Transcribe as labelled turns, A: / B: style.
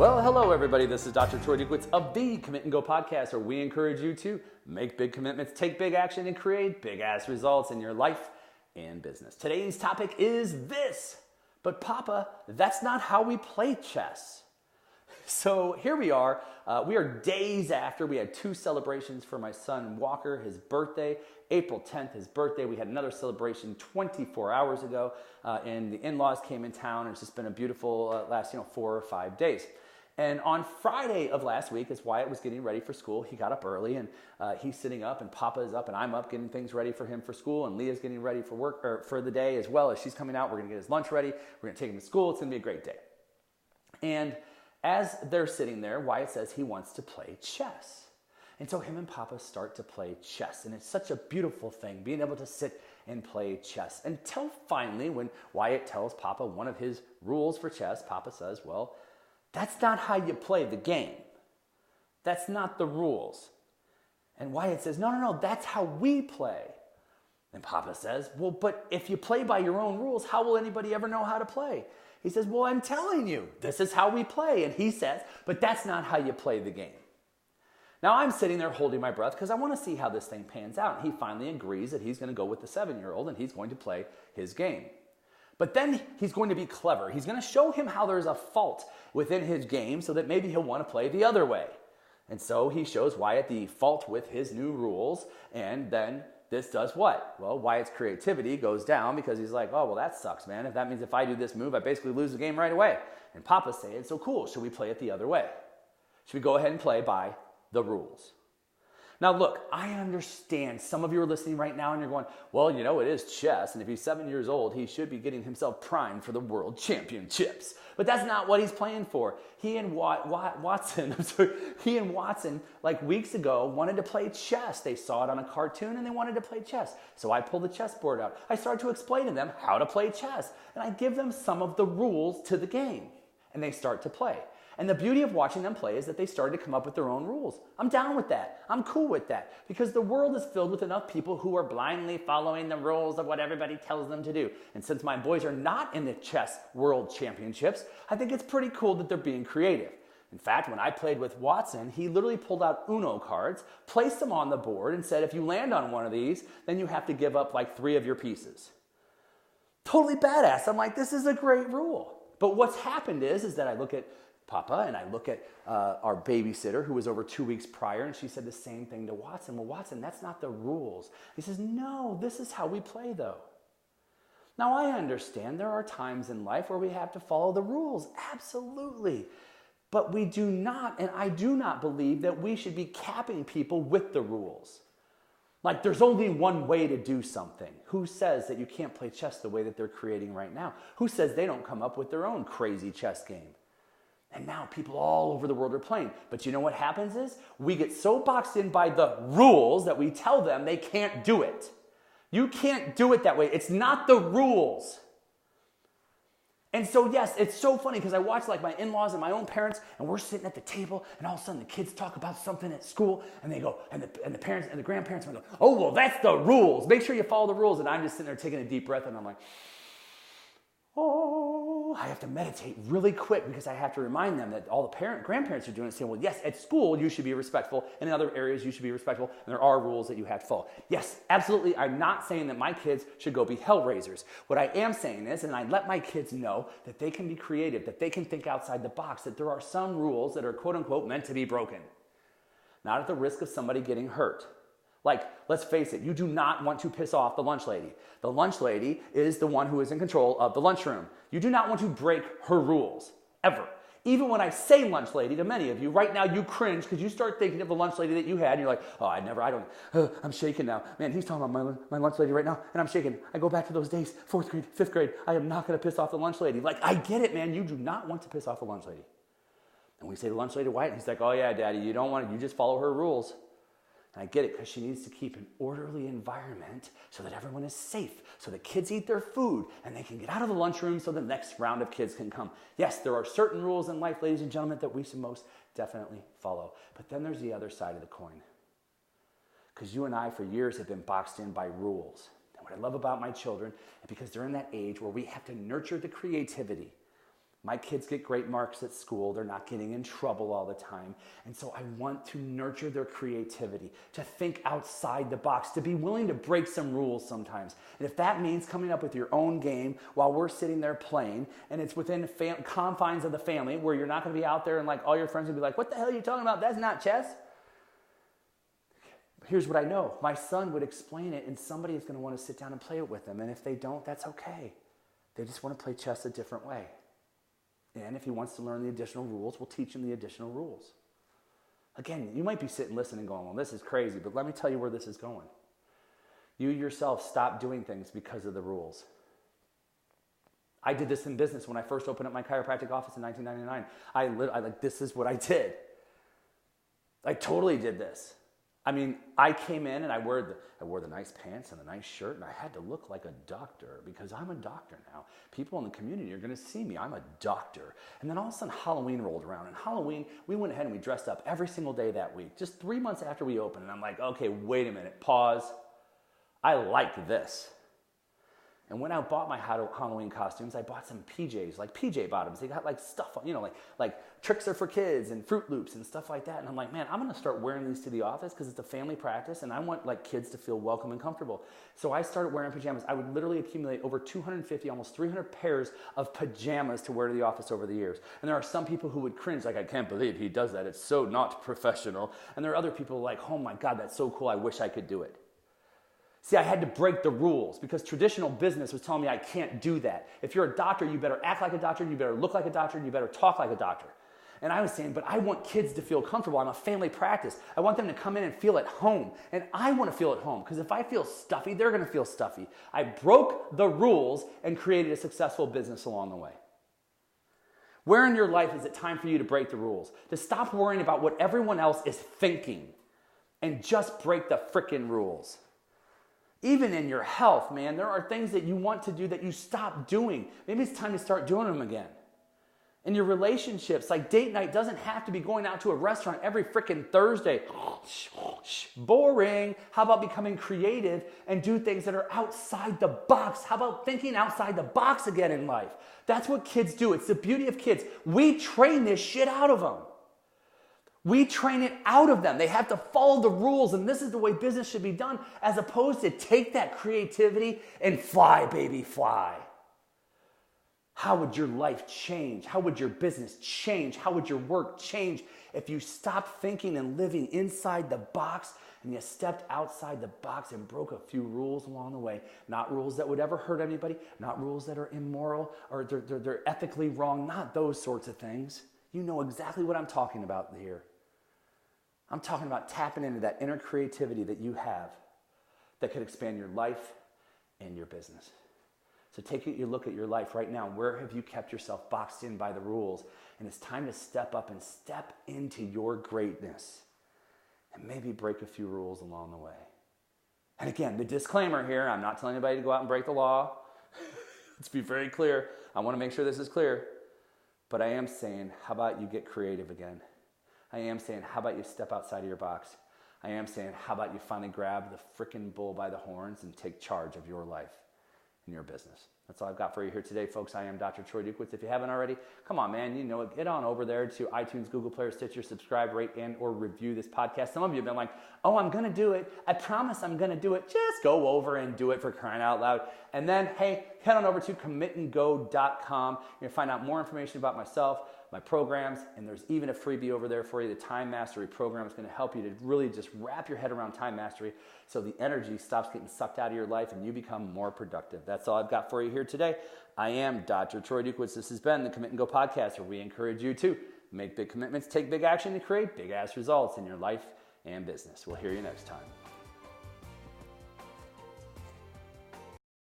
A: Well, hello everybody. This is Dr. Troy Duke of the Commit and Go podcast, where we encourage you to make big commitments, take big action, and create big-ass results in your life and business. Today's topic is this, but Papa, that's not how we play chess. So here we are. We are days after we had two celebrations for my son Walker, his birthday. April 10th, his birthday. We had another celebration 24 hours ago, and the in-laws came in town, and it's just been a beautiful last 4 or 5 days. And on Friday of last week, as Wyatt was getting ready for school, he got up early, and he's sitting up, and Papa is up, and I'm up getting things ready for him for school, and Leah's getting ready for work or for the day as well. As she's coming out, we're going to get his lunch ready. We're going to take him to school. It's going to be a great day. And as they're sitting there, Wyatt says he wants to play chess. And so him and Papa start to play chess. And it's such a beautiful thing, being able to sit and play chess. Until finally, when Wyatt tells Papa one of his rules for chess, Papa says, well, that's not how you play the game. That's not the rules. And Wyatt says, no, that's how we play. And Papa says, well, but if you play by your own rules, how will anybody ever know how to play? He says, well, I'm telling you, this is how we play. And he says, but that's not how you play the game. Now I'm sitting there holding my breath because I want to see how this thing pans out. And he finally agrees that he's going to go with the 7-year-old and he's going to play his game. But then he's going to be clever. He's going to show him how there's a fault within his game so that maybe he'll want to play the other way. And so he shows Wyatt the fault with his new rules, and then this does what? Well, Wyatt's creativity goes down because he's like, oh, well, that sucks, man. If that means if I do this move, I basically lose the game right away. And Papa's saying, so cool, should we play it the other way? Should we go ahead and play by the rules? Now, look, I understand some of you are listening right now and you're going, well, it is chess. And if he's 7 years old, he should be getting himself primed for the world championships. But that's not what he's playing for. He and Watson, like weeks ago, wanted to play chess. They saw it on a cartoon and they wanted to play chess. So I pulled the chessboard out. I started to explain to them how to play chess. And I give them some of the rules to the game. And they start to play. And the beauty of watching them play is that they started to come up with their own rules. I'm down with that. I'm cool with that. Because the world is filled with enough people who are blindly following the rules of what everybody tells them to do. And since my boys are not in the chess world championships, I think it's pretty cool that they're being creative. In fact, when I played with Watson, he literally pulled out Uno cards, placed them on the board, and said, if you land on one of these, then you have to give up like 3 of your pieces. Totally badass. I'm like, this is a great rule. But what's happened is that I look at Papa, and I look at our babysitter who was over 2 weeks prior, and she said the same thing to Watson. Well, Watson, that's not the rules. He says, no, this is how we play, though. Now, I understand there are times in life where we have to follow the rules. Absolutely. But we do not, and I do not believe that we should be capping people with the rules. Like there's only one way to do something. Who says that you can't play chess the way that they're creating right now? Who says they don't come up with their own crazy chess game? And now people all over the world are playing. But you know what happens is we get so boxed in by the rules that we tell them they can't do it. You can't do it that way. It's not the rules. And so, yes, it's so funny because I watch like my in-laws and my own parents, and we're sitting at the table, and all of a sudden the kids talk about something at school, and they go, and the parents and the grandparents go, oh, well, that's the rules. Make sure you follow the rules. And I'm just sitting there taking a deep breath, and I'm like, oh, I have to meditate really quick because I have to remind them that all the grandparents are doing it, saying, well, yes, at school you should be respectful, and in other areas you should be respectful, and there are rules that you have to follow. Yes, absolutely, I'm not saying that my kids should go be hellraisers. What I am saying is, and I let my kids know that they can be creative, that they can think outside the box, that there are some rules that are quote-unquote meant to be broken, not at the risk of somebody getting hurt. Like, let's face it, you do not want to piss off the lunch lady. The lunch lady is the one who is in control of the lunchroom. You do not want to break her rules, ever. Even when I say lunch lady to many of you, right now you cringe because you start thinking of the lunch lady that you had and you're like, oh, I'm shaking now. Man, he's talking about my lunch lady right now and I'm shaking. I go back to those days, 4th grade, 5th grade. I am not going to piss off the lunch lady. Like, I get it, man. You do not want to piss off the lunch lady. And we say to lunch lady White, and he's like, oh yeah, Daddy, you don't want it. You just follow her rules. And I get it because she needs to keep an orderly environment so that everyone is safe, so that kids eat their food and they can get out of the lunchroom so the next round of kids can come. Yes, there are certain rules in life, ladies and gentlemen, that we should most definitely follow. But then there's the other side of the coin. Because you and I for years have been boxed in by rules. And what I love about my children is because they're in that age where we have to nurture the creativity. My kids get great marks at school. They're not getting in trouble all the time. And so I want to nurture their creativity, to think outside the box, to be willing to break some rules sometimes. And if that means coming up with your own game while we're sitting there playing, and it's within confines of the family where you're not going to be out there and like all your friends will be like, what the hell are you talking about? That's not chess. Here's what I know. My son would explain it and somebody is going to want to sit down and play it with them. And if they don't, that's okay. They just want to play chess a different way. And if he wants to learn the additional rules, we'll teach him the additional rules. Again, you might be sitting listening going, well, this is crazy, but let me tell you where this is going. You yourself stop doing things because of the rules. I did this in business when I first opened up my chiropractic office in 1999. This is what I did. I totally did this. I mean, I came in and I wore the nice pants and the nice shirt, and I had to look like a doctor because I'm a doctor now. People in the community are going to see me. I'm a doctor. And then all of a sudden Halloween rolled around, and Halloween, we went ahead and we dressed up every single day that week, just 3 months after we opened. And I'm like, okay, wait a minute, pause. I like this. And when I bought my Halloween costumes, I bought some PJs, like PJ bottoms. They got like stuff, like tricks are for kids and Fruit Loops and stuff like that. And I'm like, man, I'm going to start wearing these to the office because it's a family practice and I want like kids to feel welcome and comfortable. So I started wearing pajamas. I would literally accumulate over 250, almost 300 pairs of pajamas to wear to the office over the years. And there are some people who would cringe, like, I can't believe he does that. It's so not professional. And there are other people like, oh my God, that's so cool. I wish I could do it. See, I had to break the rules because traditional business was telling me I can't do that. If you're a doctor, you better act like a doctor, you better look like a doctor, and you better talk like a doctor. And I was saying, but I want kids to feel comfortable. I'm a family practice. I want them to come in and feel at home. And I want to feel at home because if I feel stuffy, they're going to feel stuffy. I broke the rules and created a successful business along the way. Where in your life is it time for you to break the rules? To stop worrying about what everyone else is thinking and just break the frickin' rules. Even in your health, man, there are things that you want to do that you stop doing. Maybe it's time to start doing them again. In your relationships, like date night doesn't have to be going out to a restaurant every freaking Thursday. Boring. How about becoming creative and do things that are outside the box? How about thinking outside the box again in life? That's what kids do. It's the beauty of kids. We train this shit out of them. We train it out of them. They have to follow the rules, and this is the way business should be done, as opposed to take that creativity and fly, baby, fly. How would your life change? How would your business change? How would your work change if you stopped thinking and living inside the box and you stepped outside the box and broke a few rules along the way? Not rules that would ever hurt anybody, not rules that are immoral or they're ethically wrong, not those sorts of things. You know exactly what I'm talking about here. I'm talking about tapping into that inner creativity that you have that could expand your life and your business. So take a look at your life right now. Where have you kept yourself boxed in by the rules? And it's time to step up and step into your greatness and maybe break a few rules along the way. And again, the disclaimer here, I'm not telling anybody to go out and break the law. Let's be very clear. I want to make sure this is clear. But I am saying, how about you get creative again? I am saying, how about you step outside of your box? I am saying, how about you finally grab the frickin' bull by the horns and take charge of your life and your business? That's all I've got for you here today, folks. I am Dr. Troy Duke. If you haven't already, come on, man. You know it. Get on over there to iTunes, Google Play, or Stitcher, subscribe, rate, and or review this podcast. Some of you have been like, oh, I'm going to do it. I promise I'm going to do it. Just go over and do it, for crying out loud. And then, hey, head on over to commitandgo.com. You're going to find out more information about myself, my programs, and there's even a freebie over there for you. The Time Mastery program is going to help you to really just wrap your head around time mastery so the energy stops getting sucked out of your life and you become more productive. That's all I've got for you here today. I am Dr. Troy Duke. This has been the Commit and Go podcast, where we encourage you to make big commitments, take big action, and create big-ass results in your life and business. We'll hear you next time.